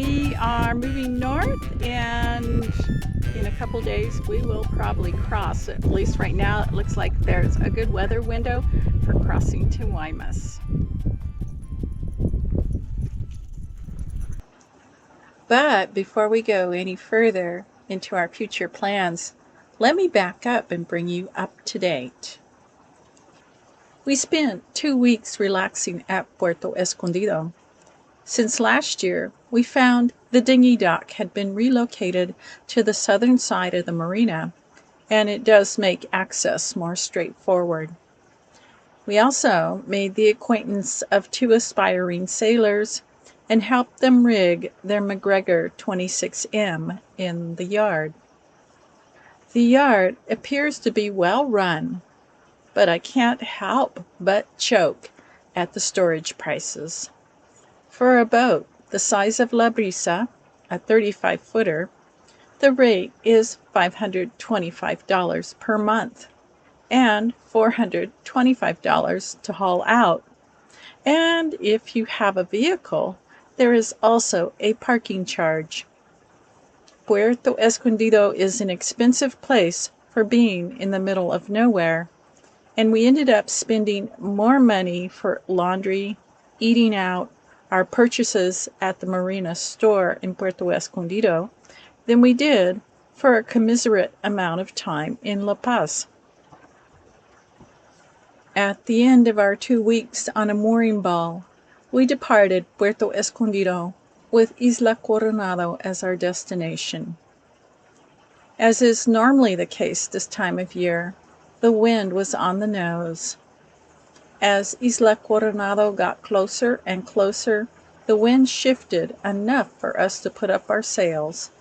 We are moving north, and in a couple days we will probably cross. At least right now it looks like there's a good weather window for crossing to Guaymas. But before we go any further into our future plans, let me back up and bring you up to date. We spent 2 weeks relaxing at Puerto Escondido. Since last year, we found the dinghy dock had been relocated to the southern side of the marina, and it does make access more straightforward. We also made the acquaintance of 2 aspiring sailors and helped them rig their MacGregor 26M in the yard. The yard appears to be well run, but I can't help but choke at the storage prices. For a boat the size of La Brisa, a 35-footer, the rate is $525 per month and $425 to haul out. And if you have a vehicle, there is also a parking charge. Puerto Escondido is an expensive place for being in the middle of nowhere, and we ended up spending more money for laundry, eating out, our purchases at the marina store in Puerto Escondido than we did for a commiserate amount of time in La Paz. At the end of our 2 weeks on a mooring ball, we departed Puerto Escondido with Isla Coronado as our destination. As is normally the case this time of year, the wind was on the nose. As Isla Coronado got closer and closer, the wind shifted enough for us to put up our sails,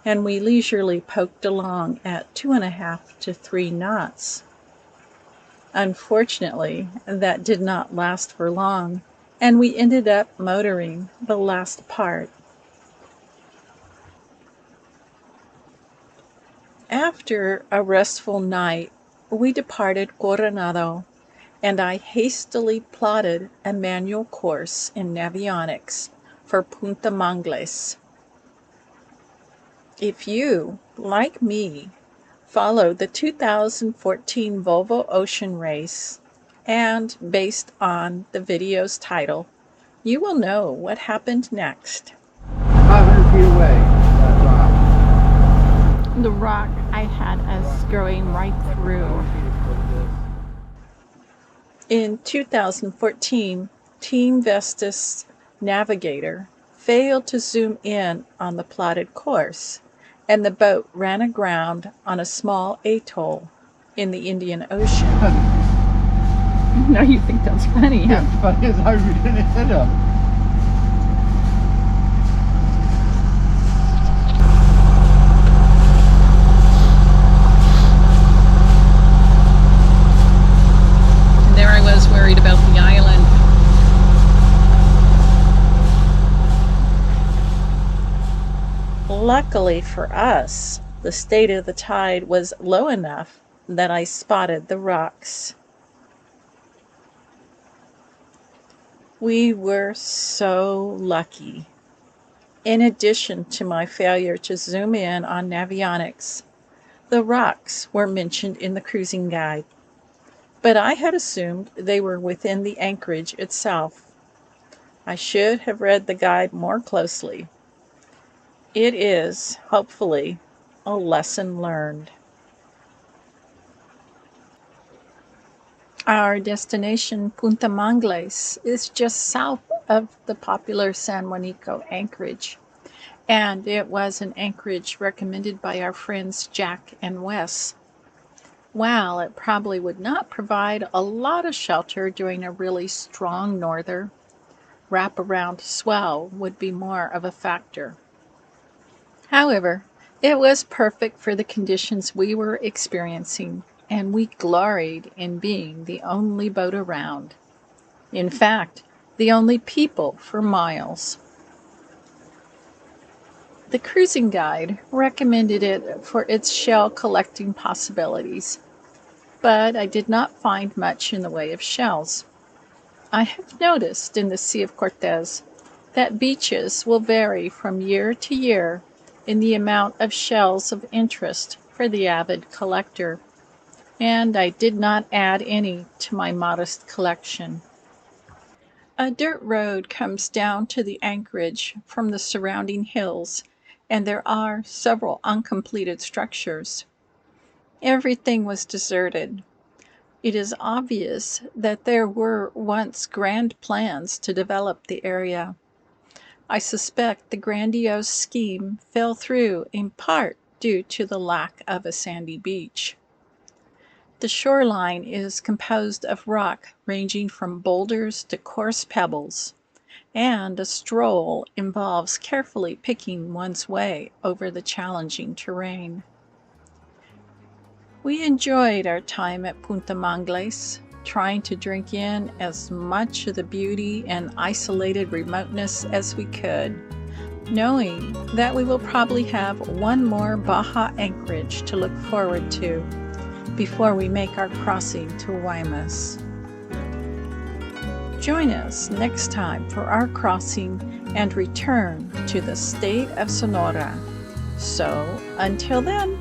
and we leisurely poked along at 2.5 to 3 knots. Unfortunately, that did not last for long, and we ended up motoring the last part. After a restful night, we departed Coronado, and I hastily plotted a manual course in navionics for Punta Mangles. If you, like me, followed the 2014 Volvo Ocean Race, and based on the video's title, you will know what happened next. 500 feet away, that rock. The rock I had us going right through. In 2014, Team Vestas navigator failed to zoom in on the plotted course, and the boat ran aground on a small atoll in the Indian Ocean. Now you think that's funny, huh? Yeah, funny as how we didn't hit him. And there I was worried about the island. Luckily for us, the state of the tide was low enough that I spotted the rocks. We were so lucky. In addition to my failure to zoom in on navionics, the rocks were mentioned in the cruising guide, but I had assumed they were within the anchorage itself. I should have read the guide more closely. It is, hopefully, a lesson learned. Our destination, Punta Mangles, is just south of the popular San Juanico anchorage, and it was an anchorage recommended by our friends Jack and Wes. While it probably would not provide a lot of shelter during a really strong norther, wraparound swell would be more of a factor. However, it was perfect for the conditions we were experiencing, and we gloried in being the only boat around. In fact, the only people for miles. The cruising guide recommended it for its shell collecting possibilities, but I did not find much in the way of shells. I have noticed in the Sea of Cortez that beaches will vary from year to year in the amount of shells of interest for the avid collector, and I did not add any to my modest collection. A dirt road comes down to the anchorage from the surrounding hills, and there are several uncompleted structures. Everything was deserted. It is obvious that there were once grand plans to develop the area. I suspect the grandiose scheme fell through in part due to the lack of a sandy beach. The shoreline is composed of rock ranging from boulders to coarse pebbles, and a stroll involves carefully picking one's way over the challenging terrain. We enjoyed our time at Punta Mangles, trying to drink in as much of the beauty and isolated remoteness as we could, knowing that we will probably have one more Baja anchorage to look forward to before we make our crossing to Guaymas. Join us next time for our crossing and return to the state of Sonora. So, until then,